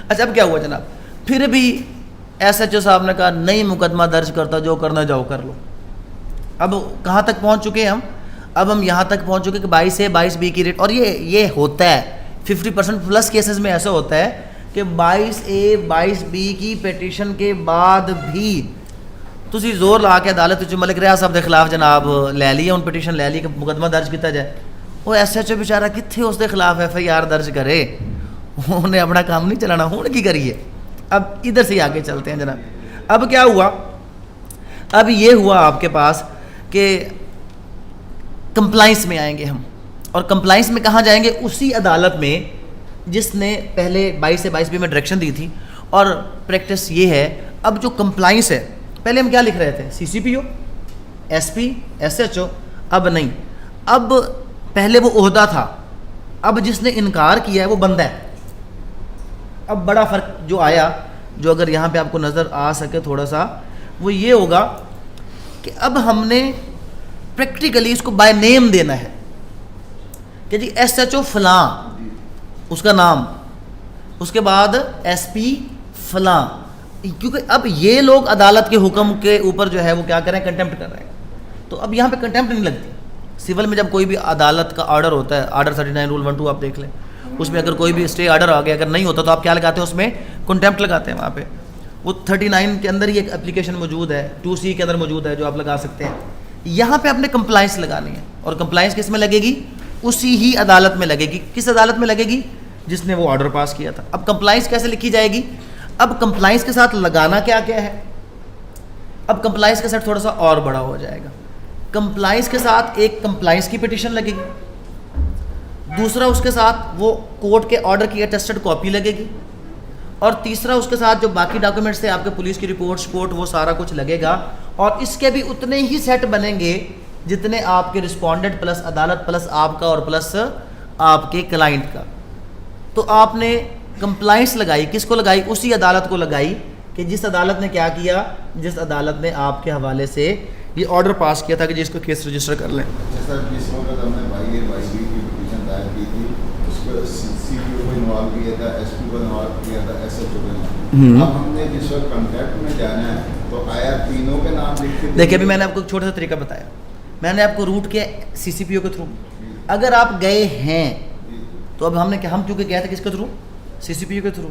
اچھا اب کیا ہوا جناب, پھر بھی ایس ایچ او صاحب نے کہا نہیں مقدمہ درج کرتا, جو کرنا جاؤ کر لو. اب کہاں تک پہنچ چکے ہیں ہم؟ اب ہم یہاں تک پہنچ چکے کہ 22A 22B کی ریٹ, اور یہ ہوتا ہے 50% پلس کیسز میں ایسا ہوتا ہے کہ 22A 22B کی پیٹیشن کے بعد بھی تسی زور لا کے عدالت ملک ریاض صاحب کے خلاف جناب لے لی ہوں پیٹیشن لے لی کہ مقدمہ درج کیتا جائے. وہ ایس ایچ او بیچارہ کتنے اس کے خلاف ایف آئی آر درج کرے, انہیں اپنا کام نہیں چلانا, ہوں کی کریے. اب ادھر سے آگے چلتے ہیں جناب. اب کیا ہوا؟ اب یہ ہوا آپ کے پاس کہ کمپلائنس میں آئیں گے ہم, اور کمپلائنس میں کہاں جائیں گے؟ اسی عدالت میں جس نے پہلے 22 سے 22B میں ڈائریکشن دی تھی. اور پریکٹس یہ ہے, اب جو کمپلائنس ہے, پہلے ہم کیا لکھ رہے تھے؟ CCPO, SP, SHO. اب نہیں, اب پہلے وہ عہدہ تھا, اب جس نے انکار کیا ہے وہ بندہ ہے. اب بڑا فرق جو آیا, جو اگر یہاں پہ آپ کو نظر آ سکے تھوڑا سا, وہ یہ ہوگا کہ اب ہم نے پریکٹیکلی اس کو بائی نیم دینا ہے کہ جی SHO فلاں, اس کا نام, اس کے بعد SP فلاں, کیونکہ اب یہ لوگ عدالت کے حکم کے اوپر جو ہے وہ کیا کریں؟ کنٹمپٹ کر رہے ہیں. تو اب یہاں پہ کنٹمپٹ نہیں لگتی. سول میں جب کوئی بھی عدالت کا آرڈر ہوتا ہے, آرڈر 39 رول 1-2 آپ دیکھ لیں, اس میں اگر کوئی بھی اسٹے آرڈر آ گیا, اگر نہیں ہوتا تو آپ کیا لگاتے ہیں اس میں؟ کنٹمپٹ لگاتے ہیں. وہاں پہ وہ 39 کے اندر ہی ایک اپلیکیشن موجود ہے, 2C کے اندر موجود ہے, جو آپ لگا سکتے ہیں. یہاں پہ آپ نے کمپلائنس لگانی ہے, اور کمپلائنس کس میں لگے گی؟ اسی ہی عدالت میں لگے گی. کس عدالت میں لگے گی؟ جس نے وہ آرڈر پاس کیا تھا. اب کمپلائنس کیسے لکھی جائے گی؟ اب کمپلائنس کے ساتھ لگانا کیا کیا ہے؟ اب کمپلائنس کا سیٹ تھوڑا سا اور بڑا ہو جائے گا. کمپلائنس کے ساتھ ایک کمپلائنس کی پٹیشن لگے گی, دوسرا اس کے ساتھ وہ کورٹ کے آرڈر کی اٹیسٹڈ کاپی لگے گی, اور تیسرا اس کے ساتھ جو باقی ڈاکیومنٹس تھے آپ کے پولیس کی رپورٹ وہ سارا کچھ لگے گا. اور اس کے بھی اتنے ہی سیٹ بنیں گے جتنے آپ کے رسپونڈنٹ پلس عدالت پلس آپ کا اور پلس آپ کے کلائنٹ کا. تو آپ نے کمپلائنس لگائی, کس کو لگائی؟ اسی عدالت کو لگائی کہ جس عدالت نے کیا کیا, جس عدالت نے آپ کے حوالے سے یہ آرڈر پاس کیا تھا کہ جس کو کیس رجسٹر کر لیں. جیسا جس وقت ہم نے 22A 22B کی پٹیشن دائر کی تھی, اس کو CCPO کو انوالو کیا تھا, SP کو انوالو کیا تھا, SHO کو انوالو. اب ہم نے جس وقت کنٹیکٹ میں جانا ہے تو آیا تینوں کے نام لکھ کے؟ دیکھیں ابھی میں نے آپ کو ایک چھوٹا سا طریقہ بتایا, میں نے آپ کو روٹ کیا CCPO کے تھرو. اگر آپ گئے ہیں تو اب ہم نے ہم چونکہ گئے تھے کس کے تھرو؟ CCPO کے تھرو,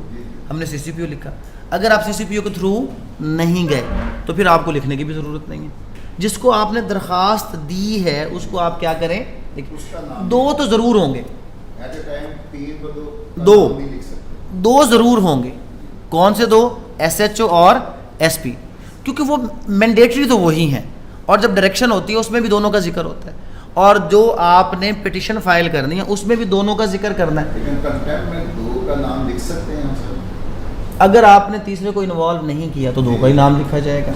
ہم نے CCPO لکھا. اگر آپ CCPO کے تھرو نہیں گئے تو پھر آپ کو لکھنے کی بھی ضرورت نہیں ہے. جس کو آپ نے درخواست دی ہے اس کو آپ کیا کریں؟ دو تو ضرور ہوں گے, دو ضرور ہوں گے. کون سے دو؟ SHO اور SP, کیونکہ وہ مینڈیٹری تو وہی ہیں, اور جب ڈائریکشن ہوتی ہے اس میں بھی دونوں کا ذکر ہوتا ہے, اور جو آپ نے پٹیشن فائل کرنی ہے اس میں بھی دونوں کا ذکر کرنا ہے. لیکن کنٹیکٹ میں دو کا نام لکھ سکتے ہیں سر؟ اگر آپ نے تیسرے کو انوالو نہیں کیا تو دو کا ہی نام لکھا جائے گا.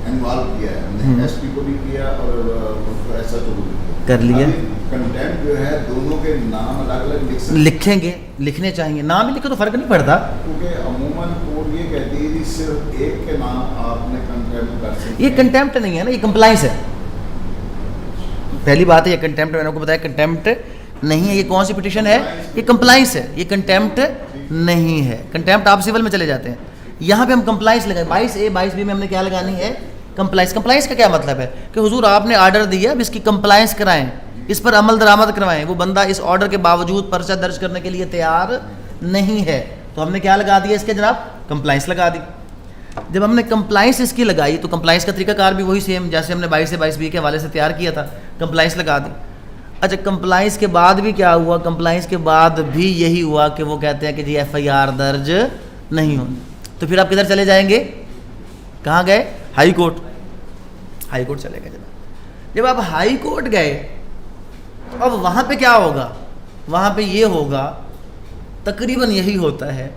انوالو کیا ہے ہم نے, SP کو بھی کیا اور SHO کو بھی کر لیا. کنٹیکٹ جو ہے دونوں کے نام الگ الگ لکھ سکتے ہیں؟ لکھیں گے, لکھنے چاہیے, نام ہی لکھے تو فرق نہیں پڑتا, کیونکہ عموماً کوڈ یہ کہتی ہے کہ صرف ایک کے نام آپ نے کنٹیکٹ کر سکتے. یہ کنٹیمپٹ نہیں ہے نا, یہ کمپلائنس ہے. پہلی بات ہے یہ کنٹیمپٹ, میں نے آپ کو بتایا کنٹیمپٹ نہیں ہے. یہ کون سی پٹیشن ہے؟ یہ کمپلائنس ہے, یہ کنٹیمپٹ نہیں ہے. کنٹیمپٹ آپ سول میں چلے جاتے ہیں, یہاں پہ ہم کمپلائنس لگائیں. 22A 22B میں ہم نے کیا لگانی ہے؟ کمپلائنس. کمپلائنس کا کیا مطلب ہے؟ کہ حضور آپ نے آرڈر دیا, اب اس کی کمپلائنس کرائیں, اس پر عمل درآمد کروائیں. وہ بندہ اس آرڈر کے باوجود پرچہ درج کرنے کے لیے تیار نہیں ہے, تو ہم نے کیا لگا دیا اس کے جناب؟ کمپلائنس لگا دی. جب ہم نے کمپلائنس اس کی لگائی تو کمپلائنس کا طریقہ کار بھی وہی سیم جیسے ہم نے 22 سے 22B کے حوالے سے تیار کیا تھا, کمپلائنس لگا دی. اچھا کمپلائنس کے بعد بھی کیا ہوا؟ کمپلائنس کے بعد بھی یہی ہوا کہ وہ کہتے ہیں کہ جی FIR درج نہیں ہونی. تو پھر آپ کدھر چلے جائیں گے؟ کہاں گئے؟ High court. ہائی کورٹ چلے گئے جناب. جب آپ ہائی کورٹ گئے اب وہاں پہ کیا ہوگا؟ وہاں پہ یہ ہوگا, تقریباً یہی ہوتا ہے,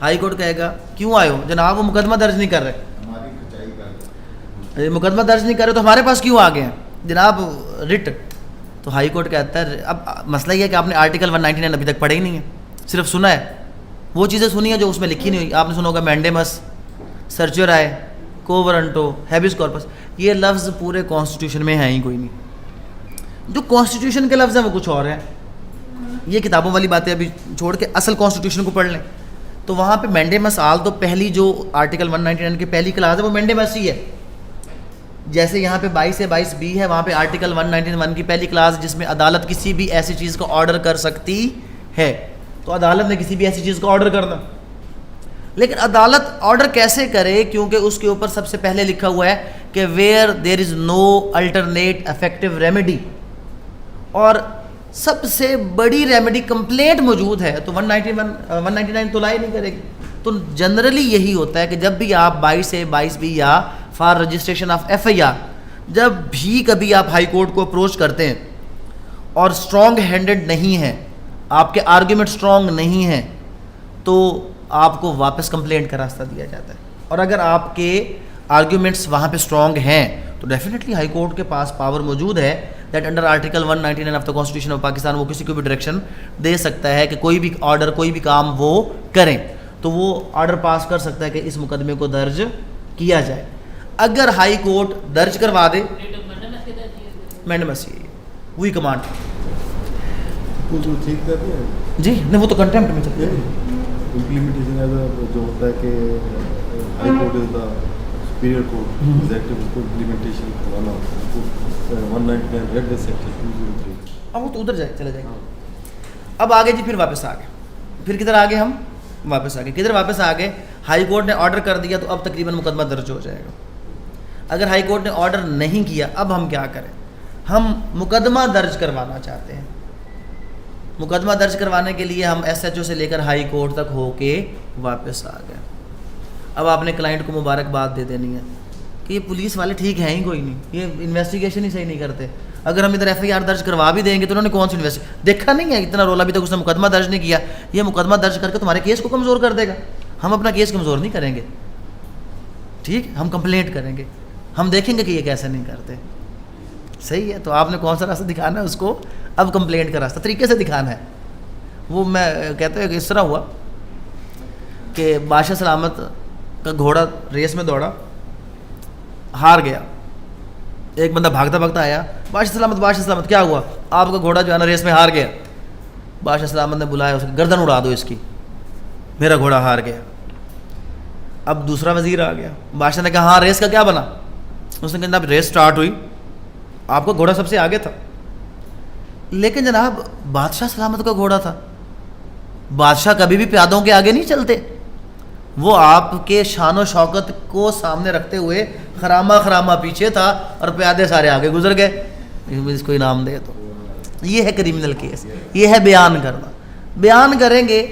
ہائی کورٹ کہے گا کیوں آئے ہو جناب؟ وہ مقدمہ درج نہیں کر رہے, مقدمہ درج نہیں کر رہے تو ہمارے پاس کیوں آ گئے ہیں جناب؟ رٹ. تو ہائی کورٹ کہتا ہے اب مسئلہ یہ ہے کہ آپ نے آرٹیکل 199 ابھی تک پڑھے ہی نہیں ہے, صرف سنا ہے. وہ چیزیں سنی ہیں جو اس میں لکھی نہیں ہوئی. آپ نے سنا ہوگا مینڈیمس, سرچورائے, کوورنٹو, ہیبس کارپس. یہ لفظ پورے کانسٹیٹیوشن میں ہیں ہی کوئی نہیں. جو کانسٹیٹیوشن کے لفظ ہیں وہ کچھ اور ہیں. یہ کتابوں والی باتیں ابھی چھوڑ کے اصل کانسٹیٹیوشن کو پڑھ لیں. تو وہاں پہ مینڈیمس آل تو پہلی جو آرٹیکل 199 کی پہلی کلاس ہے وہ مینڈیمس ہی ہے. جیسے یہاں پہ 22 ہے وہاں پہ آرٹیکل 191 کی پہلی کلاس جس میں عدالت کسی بھی ایسی چیز کو آرڈر کر سکتی ہے. تو عدالت نے کسی بھی ایسی چیز کو آرڈر کرنا, لیکن عدالت آرڈر کیسے کرے, کیونکہ اس کے اوپر سب سے پہلے لکھا ہوا ہے کہ where there is no alternate effective remedy, اور سب سے بڑی ریمیڈی کمپلینٹ موجود ہے, تو 199 تو لائی نہیں کرے گی. تو جنرلی یہی ہوتا ہے کہ جب بھی آپ 22 یا فار رجسٹریشن آف FIR, جب بھی کبھی آپ ہائی کورٹ کو اپروچ کرتے ہیں اور اسٹرانگ ہینڈڈ نہیں ہیں, آپ کے آرگیومنٹ اسٹرانگ نہیں ہیں, تو آپ کو واپس کمپلینٹ کا راستہ دیا جاتا ہے. اور اگر آپ کے آرگیومنٹس وہاں پہ اسٹرانگ ہیں تو ڈیفینیٹلی ہائی کورٹ کے پاس پاور موجود ہے that under article 199 of the constitution of Pakistan وہ کسی کو بھی ڈائریکشن دے سکتا ہے کہ کوئی بھی آرڈر کوئی بھی کام وہ کریں, تو وہ آرڈر پاس کر سکتا ہے کہ اس مقدمے کو درج کیا جائے. اگر ہائی کورٹ درج کروا دے مینڈمس وہی کمانڈ ٹھیک کر دیا جی نہیں, وہ تو کنٹمپٹ میں چلتی ہے. امپلیمنٹیشن جو ہوتا ہے کہ high court is the superior court, executive اس کو امپلیمنٹیشن کروانا ہوتا ہے. 199 ریڈ دا سیکشن 203 اب وہ تو ادھر جائے چلے جائیں. اب آگے جی پھر واپس آ گئے, پھر کدھر آگے ہم واپس آ گئے, کدھر واپس آ گئے, ہائی کورٹ نے آرڈر کر دیا تو اب تقریباً مقدمہ درج ہو جائے گا. اگر ہائی کورٹ نے آرڈر نہیں کیا اب ہم کیا کریں, ہم مقدمہ درج کروانا چاہتے ہیں. مقدمہ درج کروانے کے لیے ہم SHO سے لے کر ہائی کورٹ تک ہو کے واپس آ گئے. اب آپ نے کلائنٹ کو مبارکباد دے دینی ہے کہ یہ پولیس والے ٹھیک ہیں ہی کوئی نہیں, یہ انویسٹیگیشن ہی صحیح نہیں کرتے. اگر ہم ادھر FIR درج کروا بھی دیں گے تو انہوں نے کون سی دیکھا نہیں ہے, اتنا رولا ابھی تک اس نے مقدمہ درج نہیں کیا, یہ مقدمہ درج کر کے تمہارے کیس کو کمزور کر دے گا. ہم اپنا کیس کمزور نہیں کریں گے, ٹھیک, ہم کمپلینٹ کریں گے, ہم دیکھیں گے کہ یہ کیسے نہیں کرتے. صحیح ہے, تو آپ نے کون سا راستہ دکھانا ہے اس کو, اب کمپلینٹ کا راستہ طریقے سے دکھانا ہے. وہ میں کہتا ہوں کہ اس طرح ہوا کہ بادشاہ سلامت کا گھوڑا ریس میں دوڑا, ہار گیا. ایک بندہ بھاگتا بھاگتا آیا, بادشاہ سلامت کیا ہوا, آپ کا گھوڑا جو ہے نا ریس میں ہار گیا. بادشاہ سلامت نے بلایا, اس کی گردن اڑا دو اس کی, میرا گھوڑا ہار گیا. اب دوسرا وزیر آ گیا, بادشاہ نے کہا ہاں ریس کا کیا بنا, اس نے کہا اب ریس سٹارٹ ہوئی, آپ کا گھوڑا سب سے آگے تھا, لیکن جناب بادشاہ سلامت کا گھوڑا تھا. بادشاہ کبھی بھی پیادوں کے آگے نہیں چلتے, وہ آپ کے شان و شوکت کو سامنے رکھتے ہوئے خرامہ پیچھے تھا اور پیادے سارے آگے گزر گئے. اس کو انعام دے. تو یہ ہے کریمنل کیس, یہ ہے بیان کرنا. بیان کریں گے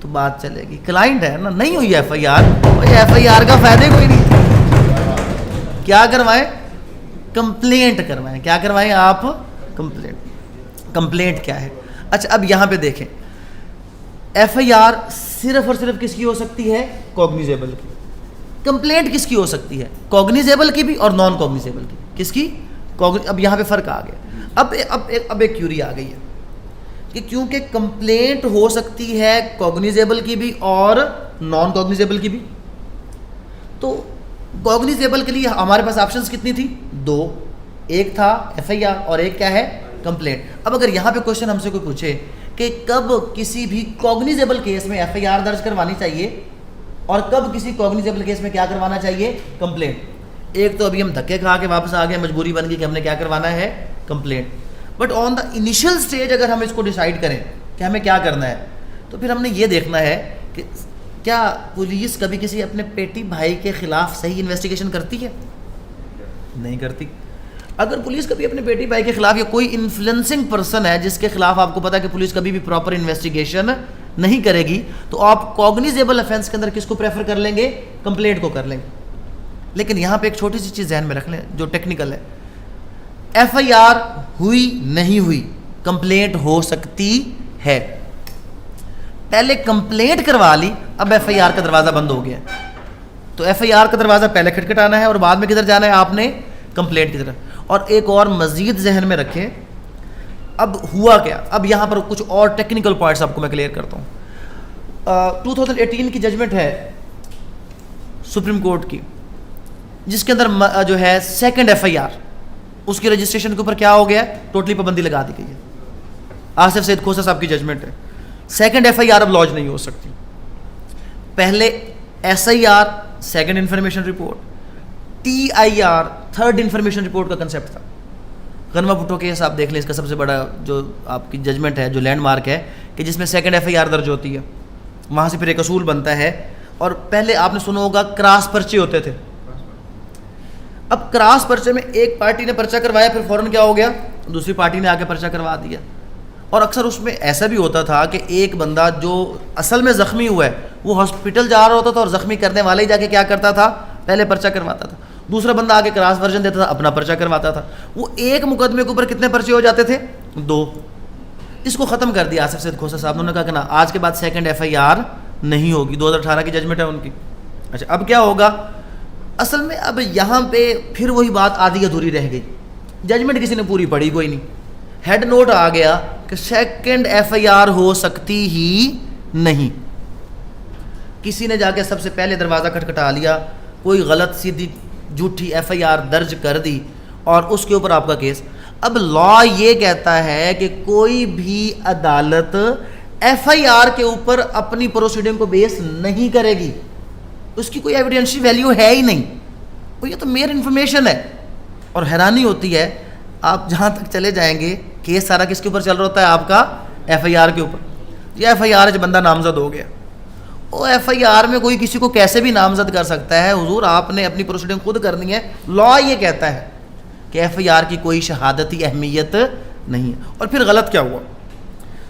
تو بات چلے گی. کلائنٹ ہے نا, نہیں ہوئی FIR کا فائدہ کوئی نہیں. کیا کروائیں, کمپلینٹ کروائیں. کیا کروائیں آپ, کمپلینٹ کیا ہے. اچھا اب یہاں پہ دیکھیں, FIR صرف اور صرف کس کی ہو سکتی ہے, کوگنیزیبل کی. کمپلینٹ کس کی ہو سکتی ہے, کوگنیزیبل کی بھی اور نان کوگنیزیبل کی. کس کی, اب یہاں پہ فرق آ گیا. اب ایک کیوری آ گئی ہے کہ کیونکہ کمپلینٹ ہو سکتی ہے کوگنیزیبل کی بھی اور نان کوگنیزیبل کی بھی, تو کوگنیزیبل کے لیے ہمارے پاس آپشنز کتنی تھی, 2. ایک تھا FIR اور ایک کیا ہے, کمپلینٹ. اب اگر یہاں پہ کوشچن ہم سے کوئی پوچھے کہ کب کسی بھی کوگنیزیبل کیس میں FIR درج کروانی چاہیے اور کب کسی کوگنیزیبل کیس میں کیا کروانا چاہیے, کمپلینٹ. ایک تو ابھی ہم دھکے کھا کے واپس آ گئے, مجبوری بن گئی کہ ہم نے کیا کروانا ہے, complaint. But on the initial stage اگر ہم اس کو ڈیسائیڈ کریں کہ ہمیں کیا کرنا ہے, تو پھر ہم نے یہ دیکھنا ہے کہ کیا پولیس کبھی کسی اپنے پیٹی بھائی کے خلاف صحیح انویسٹیگیشن کرتی ہے, نہیں کرتی. اگر پولیس کبھی اپنے بیٹی بھائی کے خلاف یا کوئی انفلوئنسنگ پرسن ہے جس کے خلاف آپ کو پتا ہے کہ پولیس کبھی بھی پراپر انویسٹیگیشن نہیں کرے گی, تو آپ کوگنیزیبل افینس کے اندر کس کو پریفر کر لیں گے, کمپلینٹ کو کر لیں گے. لیکن یہاں پہ ایک چھوٹی سی چیز ذہن میں رکھ لیں جو ٹیکنیکل ہے, FIR ہوئی نہیں ہوئی, کمپلینٹ ہو سکتی ہے. پہلے کمپلینٹ کروا لی, اب FIR کا دروازہ بند ہو گیا. تو FIR کا دروازہ پہلے کھٹکھٹانا ہے اور بعد میں کدھر جانا ہے آپ نے, کمپلینٹ کی طرف. اور ایک اور مزید ذہن میں رکھیں, اب ہوا کیا, اب یہاں پر کچھ اور ٹیکنیکل پوائنٹس آپ کو میں کلیئر کرتا ہوں. 2018 کی ججمنٹ ہے سپریم کورٹ کی, جس کے اندر جو ہے سیکنڈ FIR, اس کی رجسٹریشن کے اوپر کیا ہو گیا, ٹوٹلی پابندی لگا دی گئی ہے. آصف سید کھوسا صاحب کی ججمنٹ ہے, سیکنڈ FIR اب لانچ نہیں ہو سکتی. پہلے SIR second information report, TIR third information report کا کنسیپٹ تھا. غنمہ بھٹو کیس آپ دیکھ لیں, اس کا سب سے بڑا جو آپ کی ججمنٹ ہے, جو لینڈ مارک ہے, کہ جس میں سیکنڈ FIR درج ہوتی ہے, وہاں سے پھر ایک اصول بنتا ہے. اور پہلے آپ نے سنا ہوگا کراس پرچے ہوتے تھے. اب کراس پرچے میں ایک پارٹی نے پرچہ کروایا, پھر فوراً کیا ہو گیا, دوسری پارٹی نے آ کے پرچہ کروا دیا. اور اکثر اس میں ایسا بھی ہوتا تھا کہ ایک بندہ جو اصل میں زخمی ہوا ہے وہ ہاسپٹل جا رہا ہوتا تھا, اور زخمی کرنے والا ہی جا کے کیا کرتا تھا, پہلے پرچہ کرواتا تھا. دوسرا بندہ آ کے کراس ورژن دیتا تھا, اپنا پرچہ کرواتا تھا. وہ ایک مقدمے کے اوپر کتنے پرچے ہو جاتے تھے, 2. اس کو ختم کر دیا آصف سید کھوسہ صاحب نے کہا کہ نا آج کے بعد سیکنڈ FIR نہیں ہوگی. 2018 کی ججمنٹ ہے ان کی. اچھا اب کیا ہوگا, اصل میں اب یہاں پہ پھر وہی بات آدھی ادھوری رہ گئی. ججمنٹ کسی نے پوری پڑھی کوئی نہیں. ہیڈ نوٹ آ گیا کہ سیکنڈ FIR ہو سکتی ہی نہیں. کسی نے جا کے سب سے پہلے دروازہ کھٹکھٹا لیا, کوئی غلط سیدھی جھوٹی FIR درج کر دی, اور اس کے اوپر آپ کا کیس. اب لا یہ کہتا ہے کہ کوئی بھی عدالت FIR کے اوپر اپنی پروسیڈنگ کو بیس نہیں کرے گی. اس کی کوئی ایویڈینشی ویلیو ہے ہی نہیں. یہ تو میئر انفارمیشن ہے. اور حیرانی ہوتی ہے, آپ جہاں تک چلے جائیں گے کیس سارا کس کے اوپر چل رہا ہوتا ہے, آپ کا FIR کے اوپر. یہ FIR ہے جو بندہ نامزد ہو گیا, وہ FIR میں کوئی کسی کو کیسے بھی نامزد کر سکتا ہے. حضور آپ نے اپنی پروسیڈنگ خود کرنی ہے. لا یہ کہتا ہے کہ FIR کی کوئی شہادتی اہمیت نہیں ہے. اور پھر غلط کیا ہوا,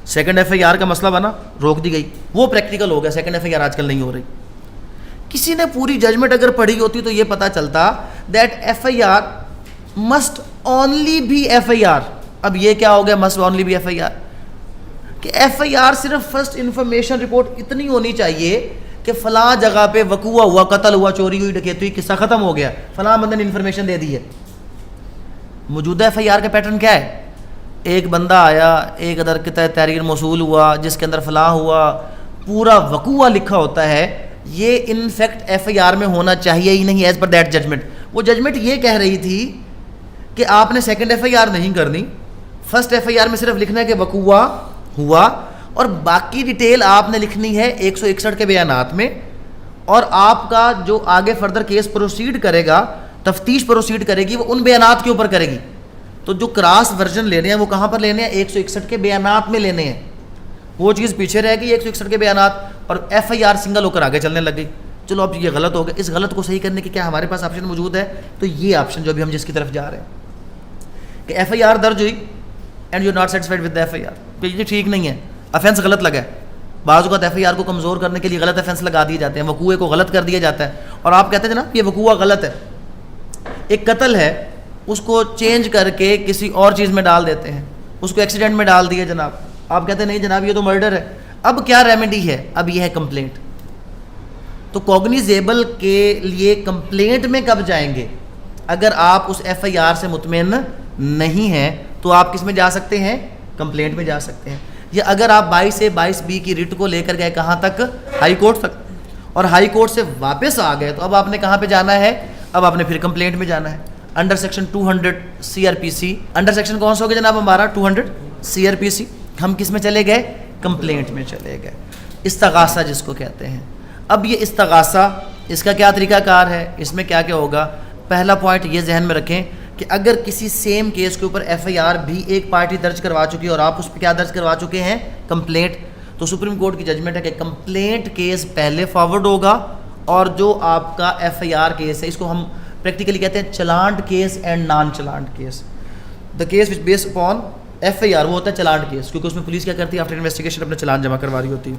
سیکنڈ FIR کا مسئلہ بنا, روک دی گئی, وہ پریکٹیکل ہو گیا. سیکنڈ FIR آج کل نہیں ہو رہی. کسی نے پوری ججمنٹ اگر پڑھی ہوتی تو یہ پتہ چلتا that FIR must only be FIR. اب یہ کیا ہو گیا مسٹ اونلی بی FIR, کہ FIR صرف فرسٹ انفارمیشن رپورٹ اتنی ہونی چاہیے کہ فلاں جگہ پہ وقوع ہوا, قتل ہوا, چوری ہوئی, ڈکیتی ہوئی, قصہ ختم ہو گیا, فلاں بندے نے انفارمیشن دے دی ہے. موجودہ FIR کا پیٹرن کیا ہے, ایک بندہ آیا, ایک ادر قطع تحریر موصول ہوا جس کے اندر فلاں ہوا, پورا وقوع لکھا ہوتا ہے. یہ ان فیکٹ FIR میں ہونا چاہیے ہی نہیں ایز پر دیٹ ججمنٹ. وہ ججمنٹ یہ کہہ رہی تھی کہ آپ نے سیکنڈ FIR نہیں کرنی, فرسٹ FIR میں صرف لکھنا ہے کہ وقوع ہوا, اور باقی ڈیٹیل آپ نے لکھنی ہے 161 کے بیانات میں. اور آپ کا جو آگے فردر کیس پروسیڈ کرے گا, تفتیش پروسیڈ کرے گی, وہ ان بیانات کے اوپر کرے گی. تو جو کراس ورژن لینے ہیں وہ کہاں پر لینے ہیں, 161 کے بیانات میں لینے ہیں. وہ چیز پیچھے رہ گئی 161 کے بیانات, اور FIR سنگل ہو کر آگے چلنے لگ گئی. چلو اب یہ غلط ہو گیا, اس غلط کو صحیح کرنے کی کیا ہمارے پاس آپشن موجود ہے؟ تو یہ آپشن جو ابھی ہم جس کی طرف جا رہے ہیں کہ FIR درج ہوئی and you not satisfied with FIR, کہ یہ ٹھیک نہیں ہے, افینس غلط لگا ہے. بعض اوقات FIR کو کمزور کرنے کے لیے غلط افینس لگا دیے جاتے ہیں, وقوع کو غلط کر دیا جاتا ہے, اور آپ کہتے ہیں جناب یہ وقوع غلط ہے. ایک قتل ہے, اس کو چینج کر کے کسی اور چیز میں ڈال دیتے ہیں, اس کو ایکسیڈنٹ میں ڈال دیا جناب, آپ کہتے ہیں نہیں جناب یہ تو مرڈر ہے. اب کیا ریمیڈی ہے, اب یہ ہے کمپلینٹ. تو کوگنیزیبل کے لیے کمپلینٹ میں کب جائیں گے؟ اگر آپ اس FIR سے مطمئن نہیں ہیں تو آپ کس میں جا سکتے ہیں, کمپلینٹ میں جا سکتے ہیں. یا اگر آپ 22 سے 22B کی ریٹ کو لے کر گئے کہاں تک, ہائی کورٹ تک, اور ہائی کورٹ سے واپس آ گئے, تو اب آپ نے کہاں پہ جانا ہے, اب آپ نے پھر کمپلینٹ میں جانا ہے. Under section 200 CRPC, under section کون سا ہو گیا جناب ہمارا 200 CRPC, ہم کس میں چلے گئے, کمپلینٹ میں چلے گئے. استغاثہ جس کو کہتے ہیں. اب یہ استغاثہ, اس کا کیا طریقہ کار ہے, اس میں کیا کیا ہوگا؟ پہلا پوائنٹ یہ ذہن میں رکھیں کہ اگر کسی سیم کیس کے اوپر FIR بھی ایک پارٹی درج کروا چکی ہے اور آپ اس پہ کیا درج کروا چکے ہیں, کمپلینٹ, تو سپریم کورٹ کی ججمنٹ ہے کہ کمپلینٹ کیس پہلے فارورڈ ہوگا, اور جو آپ کا FIR کیس ہے اس کو ہم پریکٹیکلی کہتے ہیں challan case and non challan case. The case وچ بیس اپون FIR وہ ہوتا ہے چلانٹ کیس, کیونکہ اس میں پولیس کیا کرتی ہے, آفٹر انویسٹیگیشن اپنے چلان جمع کروا رہی ہوتی ہے.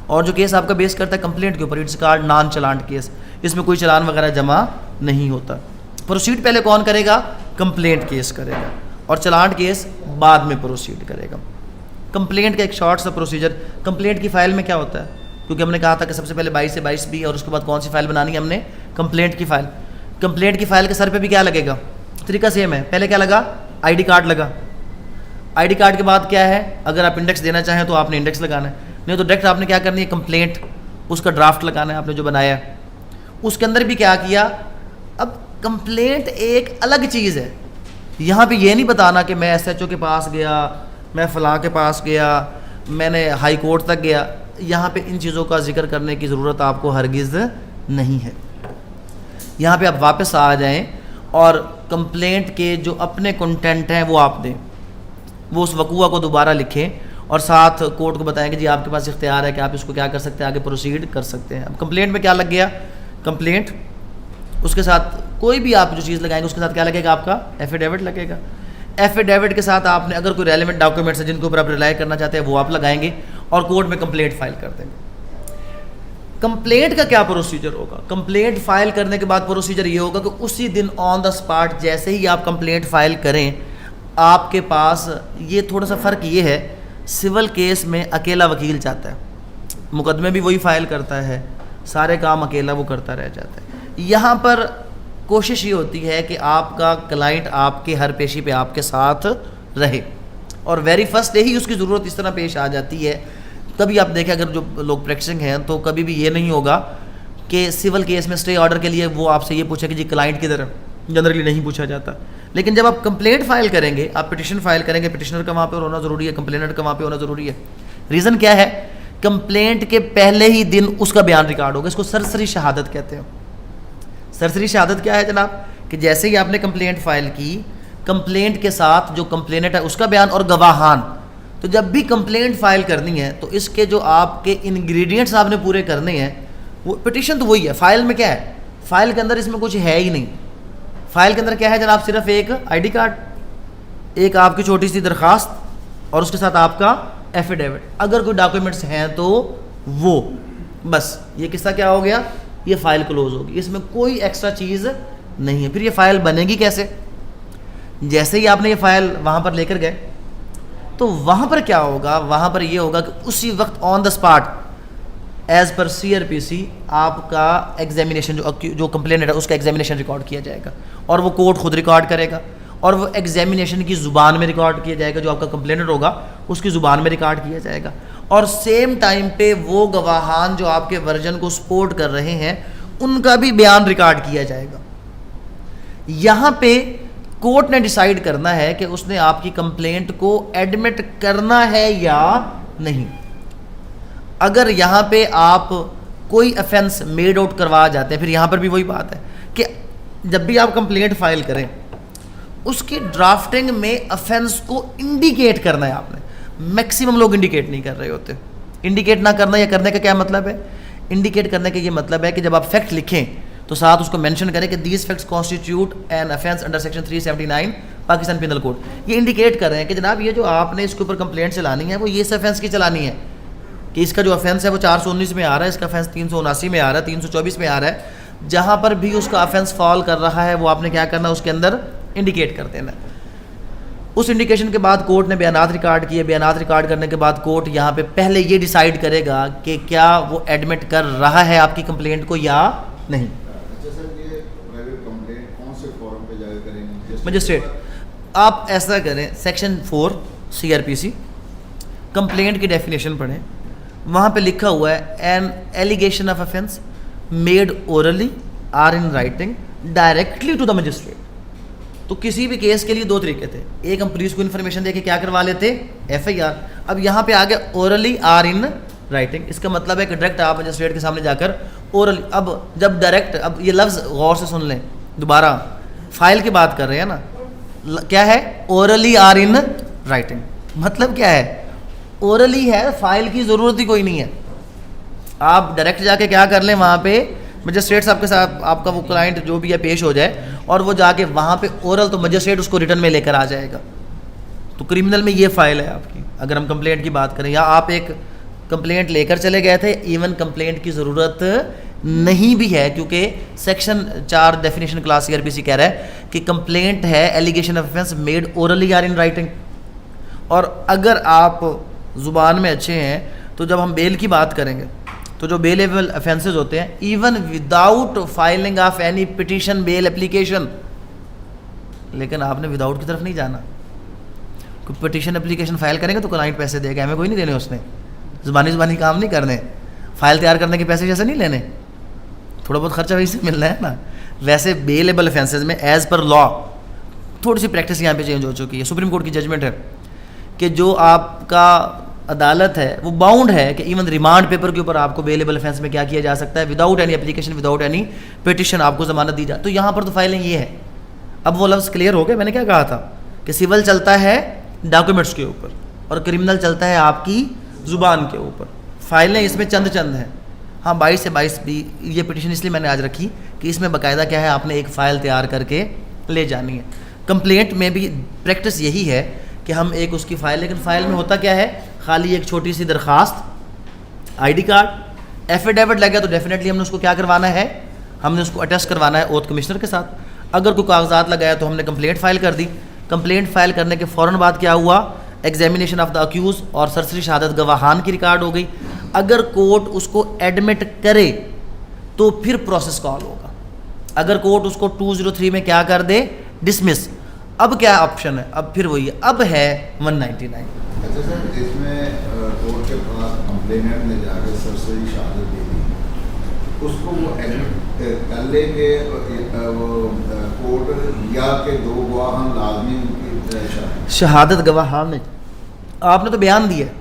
اور جو کیس آپ کا بیس کرتا ہے کمپلینٹ کے اوپر, it's called non challan case, اس میں کوئی چلان وغیرہ جمع نہیں ہوتا. پروسیڈ پہلے کون کرے گا, کمپلینٹ کیس کرے گا, اور چلانٹ کیس بعد میں پروسیڈ کرے گا. کمپلینٹ کا ایک شارٹ سا پروسیجر, کمپلینٹ کی فائل میں کیا ہوتا ہے, کیونکہ ہم نے کہا تھا کہ سب سے پہلے 22 سے 22B, اور اس کے بعد کون سی فائل بنانی ہے ہم نے, کمپلینٹ کی فائل. کمپلینٹ کی فائل کے سر پہ بھی کیا لگے گا, طریقہ سیم ہے. پہلے کیا لگا, ID کارڈ لگا. ID کارڈ کے بعد کیا ہے, اگر آپ انڈیکس دینا چاہیں تو آپ نے انڈیکس لگانا ہے, نہیں تو ڈائریکٹ آپ نے کیا کرنی ہے, کمپلینٹ, اس کا ڈرافٹ لگانا ہے آپ نے جو بنایا ہے. اس کے اندر بھی کیا کیا, اب کمپلینٹ ایک الگ چیز ہے. یہاں پہ یہ نہیں بتانا کہ میں SHO کے پاس گیا, میں فلاں کے پاس گیا, میں نے ہائی کورٹ تک گیا. یہاں پہ ان چیزوں کا ذکر کرنے کی ضرورت آپ کو ہرگز نہیں ہے. یہاں پہ آپ واپس آ جائیں اور کمپلینٹ کے جو اپنے کنٹینٹ ہیں وہ آپ دیں, وہ اس وقوع کو دوبارہ لکھیں اور ساتھ کورٹ کو بتائیں کہ جی آپ کے پاس اختیار ہے کہ آپ اس کو کیا کر سکتے ہیں, آگے پروسیڈ کر سکتے ہیں. اب کمپلینٹ میں کیا لگ گیا, کمپلینٹ اس کے ساتھ کوئی بھی آپ جو چیز لگائیں گے اس کے ساتھ کیا لگے گا, آپ کا ایفیڈیوٹ لگے گا. ایفیڈیوٹ کے ساتھ آپ نے اگر کوئی ریلیونٹ ڈاکومنٹس ہیں جن کے اوپر آپ ریلائی کرنا چاہتے ہیں وہ آپ لگائیں گے اور کورٹ میں کمپلینٹ فائل کر دیں گے. کمپلینٹ کا کیا پروسیجر ہوگا, کمپلینٹ فائل کرنے کے بعد پروسیجر یہ ہوگا کہ اسی دن آن دا اسپاٹ جیسے ہی آپ کمپلینٹ فائل کریں, آپ کے پاس یہ تھوڑا سا فرق یہ ہے, سول کیس میں اکیلا وکیل جاتا ہے, مقدمے بھی وہی فائل کرتا ہے, سارے کام اکیلا وہ کرتا رہ جاتا ہے. یہاں پر کوشش یہ ہوتی ہے کہ آپ کا کلائنٹ آپ کے ہر پیشی پہ آپ کے ساتھ رہے, اور ویری فرسٹ ڈے ہی اس کی ضرورت اس طرح پیش آ جاتی ہے. کبھی آپ دیکھیں اگر جو لوگ پریکٹسنگ ہیں تو کبھی بھی یہ نہیں ہوگا کہ سول کیس میں اسٹے آرڈر کے لیے وہ آپ سے یہ پوچھے کہ جی کلائنٹ کدھر ہے, جنرلی نہیں پوچھا جاتا. لیکن جب آپ کمپلینٹ فائل کریں گے, آپ پٹیشن فائل کریں گے, پٹیشنر کا وہاں پہ ہونا ضروری ہے, کمپلینر کا وہاں پہ ہونا ضروری ہے. ریزن کیا ہے, کمپلینٹ کے پہلے ہی دن اس کا بیان ریکارڈ ہوگا. اس کو سرسری شہادت کہتے ہیں. سرسری شہادت کیا ہے جناب, کہ جیسے ہی آپ نے کمپلینٹ فائل کی, کمپلینٹ کے ساتھ جو کمپلینٹ ہے اس کا بیان اور گواہان. تو جب بھی کمپلینٹ فائل کرنی ہے تو اس کے جو آپ کے انگریڈینٹس آپ نے پورے کرنے ہیں, وہ پٹیشن تو وہی ہے. فائل میں کیا ہے, فائل کے اندر اس میں کچھ ہے ہی نہیں. فائل کے اندر کیا ہے جناب, صرف ایک آئی ڈی کارڈ, ایک آپ کی چھوٹی سی درخواست اور اس کے ساتھ آپ کا ایفیڈیوٹ. اگر کوئی ڈاکومنٹس ہیں تو وہ بس, یہ قصہ کیا ہو گیا, یہ فائل کلوز ہوگی. اس میں کوئی ایکسٹرا چیز نہیں ہے. پھر یہ فائل بنے گی کیسے, جیسے ہی آپ نے یہ فائل وہاں پر لے کر گئے تو وہاں پر کیا ہوگا, وہاں پر یہ ہوگا کہ اسی وقت on the spot as per CRPC آپ کا ایگزامینیشن جو کمپلینٹ ہے اس کا ایگزامینیشن ریکارڈ کیا جائے گا, اور وہ کورٹ خود ریکارڈ کرے گا, اور وہ ایگزامینیشن کی زبان میں ریکارڈ کیا جائے گا. جو آپ کا کمپلینٹ ہوگا اس کی زبان میں ریکارڈ کیا جائے گا, اور سیم ٹائم پہ وہ گواہان جو آپ کے ورژن کو سپورٹ کر رہے ہیں ان کا بھی بیان ریکارڈ کیا جائے گا. یہاں پہ کورٹ نے ڈیسائیڈ کرنا ہے کہ اس نے آپ کی کمپلینٹ کو ایڈمٹ کرنا ہے یا نہیں. اگر یہاں پہ آپ کوئی افینس میڈ آؤٹ کروا جاتے ہیں, پھر یہاں پر بھی وہی بات ہے کہ جب بھی آپ کمپلینٹ فائل کریں اس کی ڈرافٹنگ میں افینس کو انڈیکیٹ کرنا ہے آپ نے. میکسیمم لوگ انڈیکیٹ نہیں کر رہے ہوتے. انڈیکیٹ نہ کرنا یا کرنے کا کیا مطلب ہے, انڈیکیٹ کرنے کا یہ مطلب ہے کہ جب آپ فیکٹ لکھیں تو ساتھ اس کو مینشن کریں کہ these facts constitute an offence under section 379 Pakistan penal code. یہ انڈیکیٹ کر رہے ہیں کہ جناب یہ جو آپ نے اس کے اوپر کمپلینٹ چلانی ہے وہ یہ افینس کی چلانی ہے, کہ اس کا جو افینس ہے وہ 419 میں آ رہا ہے, اس کا افینس 379 میں آ رہا ہے, 324 میں آ رہا ہے. جہاں پر بھی اس کا افینس فال کر رہا ہے وہ آپ نے کیا کرنا, اس کے اندر انڈیکیٹ کر دینا. اس انڈیکیشن کے بعد کورٹ نے بیانات ریکارڈ کیے. بیانات ریکارڈ کرنے کے بعد کورٹ یہاں پہ پہلے یہ ڈیسائیڈ کرے گا کہ کیا وہ ایڈمٹ کر رہا ہے آپ کی کمپلینٹ کو یا نہیں. مجسٹریٹ آپ ایسا کریں, سیکشن 4 CRPC کمپلینٹ کی ڈیفینیشن پڑھیں, وہاں پہ لکھا ہوا ہے an allegation of offence made orally or in writing directly to the magistrate. تو کسی بھی کیس کے لیے دو طریقے تھے, ایک ہم پولیس کو انفارمیشن دے کے کیا کروا لیتے FIR. اب یہاں پہ آگے اورلی آر ان رائٹنگ, اس کا مطلب ہے کہ ڈائریکٹ آپ مجسٹریٹ کے سامنے جا کر اورلی. اب جب ڈائریکٹ, اب یہ لفظ غور سے سن لیں, دوبارہ فائل کی بات کر رہے ہیں نا, کیا ہے اورلی آر ان رائٹنگ, مطلب کیا ہے, اورلی ہے, فائل کی ضرورت ہی کوئی نہیں ہے. آپ ڈائریکٹ جا کے کیا کر لیں, وہاں پہ مجسٹریٹ صاحب کے ساتھ آپ کا وہ کلائنٹ جو بھی ہے پیش ہو جائے, اور وہ جا کے وہاں پہ اورل, تو مجسٹریٹ اس کو ریٹرن میں لے کر آ جائے گا. تو کرمنل میں یہ فائل ہے آپ کی. اگر ہم کمپلینٹ کی بات کریں, یا آپ ایک کمپلینٹ لے کر چلے گئے تھے, ایون کمپلینٹ کی ضرورت نہیں بھی ہے, کیونکہ سیکشن 4 ڈیفینیشن کلاس CRPC کہہ رہا ہے کہ کمپلینٹ ہے allegation of offence made orally or in writing. اور اگر آپ زبان میں اچھے ہیں تو جب ہم بیل کی بات کریں گے تو جو بیلیبل افینسز ہوتے ہیں, even without filing of any petition bail application, لیکن آپ نے وداؤٹ کی طرف نہیں جانا. کوئی پٹیشن اپلیکیشن فائل کریں گے تو کلائنٹ پیسے دے گا, ہمیں کوئی نہیں دینے, اس نے زبانی کام نہیں کرنے, فائل تیار کرنے کے پیسے جیسے نہیں لینے, تھوڑا بہت خرچہ وہی سے ملنا ہے نا. ویسے بیلیبل افینسز میں ایز پر لا تھوڑی سی پریکٹس یہاں پہ چینج ہو چکی ہے. سپریم کورٹ کی ججمنٹ ہے کہ جو آپ کا عدالت ہے وہ باؤنڈ ہے کہ ایون ریمانڈ پیپر کے اوپر آپ کو بیلیبل افینس میں کیا کیا جا سکتا ہے, without any application, without any petition آپ کو ضمانت دی جائے. تو یہاں پر تو فائلنگ یہ ہے. اب وہ لفظ کلیئر ہو گیا. میں نے کیا کہا تھا کہ سول چلتا ہے ڈاکومنٹس کے اوپر اور کرمنل چلتا ہے آپ کی زبان کے اوپر. فائلیں اس میں چند ہیں. ہاں 22 سے 22 بھی یہ پٹیشن اس لیے میں نے آج رکھی کہ اس میں باقاعدہ کیا ہے, آپ نے ایک فائل تیار کر کے لے جانی ہے. کمپلینٹ میں بھی پریکٹس یہی ہے کہ ہم ایک اس کی فائل, لیکن فائل میں ہوتا کیا ہے, خالی ایک چھوٹی سی درخواست, آئی ڈی کارڈ, ایفیڈیوٹ لگا تو ڈیفینیٹلی ہم نے اس کو کیا کروانا ہے, ہم نے اس کو اٹیسٹ کروانا ہے اوتھ کمشنر کے ساتھ. اگر کوئی کاغذات لگایا تو ہم نے کمپلینٹ فائل کر دی. کمپلینٹ فائل کرنے کے فوراً بعد کیا ہوا, ایگزامینیشن آف دا اکیوز اور سرسری شہادت گواہان کی ریکارڈ ہو گئی. اگر کورٹ اس کو ایڈمٹ کرے تو پھر پروسیس کال ہوگا. اگر کورٹ اس کو 203 میں کیا کر دے, ڈسمس. اب کیا آپشن ہے, اب پھر وہی ہے, اب ہے 199. اچھا سر, اس میں کورٹ کے پاس کمپلیننٹ نے جا کے سرسری شہادت دے دی, اس کو وہ ایڈمٹ کر لیں گے وہ کورٹ, یا کہ 2 گواہان لازمی ان کی شہادت گواہان میں آپ نے تو بیان دیا ہے,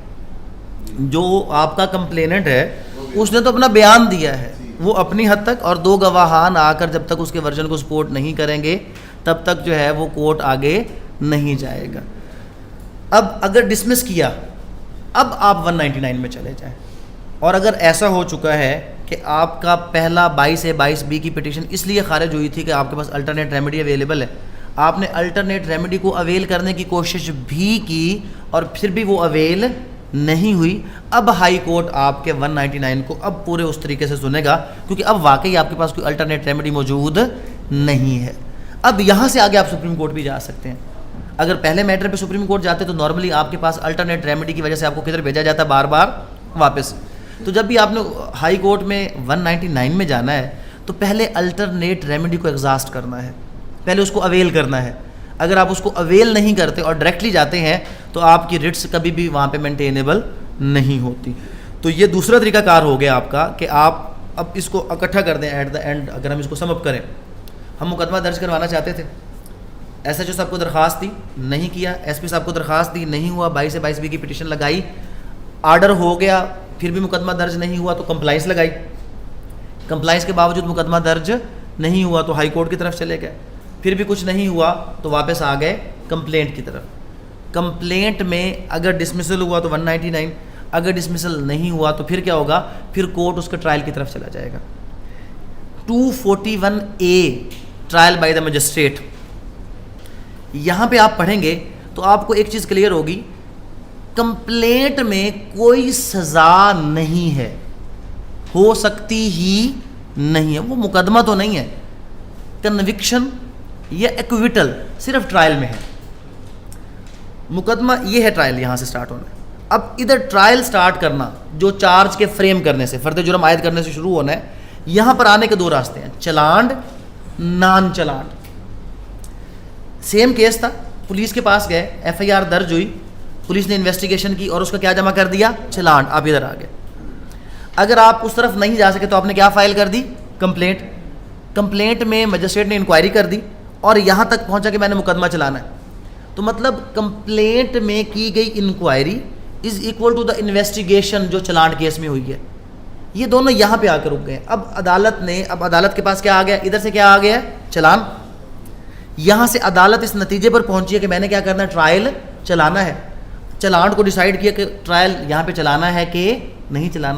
جو آپ کا کمپلیننٹ ہے اس نے تو اپنا بیان دیا ہے وہ اپنی حد تک, اور 2 گواہان آ کر جب تک اس کے ورژن کو سپورٹ نہیں کریں گے تب تک جو ہے وہ کورٹ آگے نہیں جائے گا. اب اگر ڈسمس کیا, اب آپ 199 میں چلے جائیں. اور اگر ایسا ہو چکا ہے کہ آپ کا پہلا 22 سے 22B کی پٹیشن اس لیے خارج ہوئی تھی کہ آپ کے پاس الٹرنیٹ ریمیڈی اویلیبل ہے, آپ نے الٹرنیٹ ریمیڈی کو اویل کرنے کی کوشش بھی کی اور پھر بھی وہ اویل نہیں ہوئی, اب ہائی کورٹ آپ کے 199 کو اب پورے اس طریقے سے سنے گا, کیونکہ اب واقعی آپ کے پاس کوئی الٹرنیٹ ریمیڈی موجود نہیں ہے. اب یہاں سے آگے آپ سپریم کورٹ بھی جا سکتے ہیں. اگر پہلے میٹر پہ سپریم کورٹ جاتے تو نارملی آپ کے پاس الٹرنیٹ ریمیڈی کی وجہ سے آپ کو کدھر بھیجا جاتا ہے, بار بار واپس. تو جب بھی آپ نے ہائی کورٹ میں 199 میں جانا ہے تو پہلے الٹرنیٹ ریمیڈی کو ایگزاسٹ کرنا ہے, پہلے اس کو اویل کرنا ہے. اگر آپ اس کو اویل نہیں کرتے اور ڈائریکٹلی جاتے ہیں تو آپ کی رٹس کبھی بھی وہاں پہ مینٹینیبل نہیں ہوتی. تو یہ دوسرا طریقہ کار ہو گیا آپ کا کہ آپ اب اس کو اکٹھا کر دیں. ایٹ دا اینڈ اگر ہم اس کو سم اپ کریں, ہم مقدمہ درج کروانا چاہتے تھے, ایس ایچ او صاحب کو درخواست دی, نہیں کیا. ایس پی صاحب کو درخواست دی, نہیں ہوا. 22 سے 22B کی پٹیشن لگائی, آرڈر ہو گیا, پھر بھی مقدمہ درج نہیں ہوا تو کمپلائنس لگائی. کمپلائنس کے باوجود مقدمہ درج نہیں ہوا تو ہائی کورٹ کی طرف چلے گئے. پھر بھی کچھ نہیں ہوا تو واپس آ گئے کمپلینٹ کی طرف. کمپلینٹ میں اگر ڈسمسل ہوا تو 199, اگر ڈسمسل نہیں ہوا تو پھر کیا ہوگا, پھر کورٹ اس کے ٹرائل کی طرف چلا جائے گا. 241A trial by the magistrate, یہاں پہ آپ پڑھیں گے تو آپ کو ایک چیز کلیئر ہوگی, کمپلینٹ میں کوئی سزا نہیں ہے, ہو سکتی ہی نہیں ہے. وہ مقدمہ تو نہیں ہے, کنوکشن یا ایکویٹل صرف ٹرائل میں ہے. مقدمہ یہ ہے ٹرائل, یہاں سے سٹارٹ ہونا ہے. اب ادھر ٹرائل سٹارٹ کرنا جو چارج کے فریم کرنے سے, فرد جرم عائد کرنے سے شروع ہونا ہے. یہاں پر آنے کے 2 راستے ہیں, چلانڈ, نان چلانڈ. سیم کیس تھا, پولیس کے پاس گئے, ایف آئی آر درج ہوئی, پولیس نے انویسٹیگیشن کی اور اس کا کیا جمع کر دیا, چلانڈ. آپ ادھر آ گئے. اگر آپ اس طرف نہیں جا سکے تو آپ نے کیا فائل کر دی, کمپلینٹ. کمپلینٹ میں مجسٹریٹ نے انکوائری کر دی اور یہاں تک پہنچا کہ میں نے مقدمہ چلانا ہے. تو مطلب کمپلینٹ میں کی گئی inquiry is equal to the investigation جو چلانڈ کیس میں ہوئی ہے. یہ دونوں یہاں پہ آ کر رک گئے. اب عدالت کے پاس کیا آ گیا, ادھر سے کیا آ گیا, چلان. یہاں سے عدالت اس نتیجے پر پہنچی ہے کہ میں نے کیا کرنا ہے, ٹرائل چلانا ہے. چلانڈ کو ڈیسائیڈ کیا کہ ٹرائل یہاں پہ چلانا ہے کہ نہیں چلانا.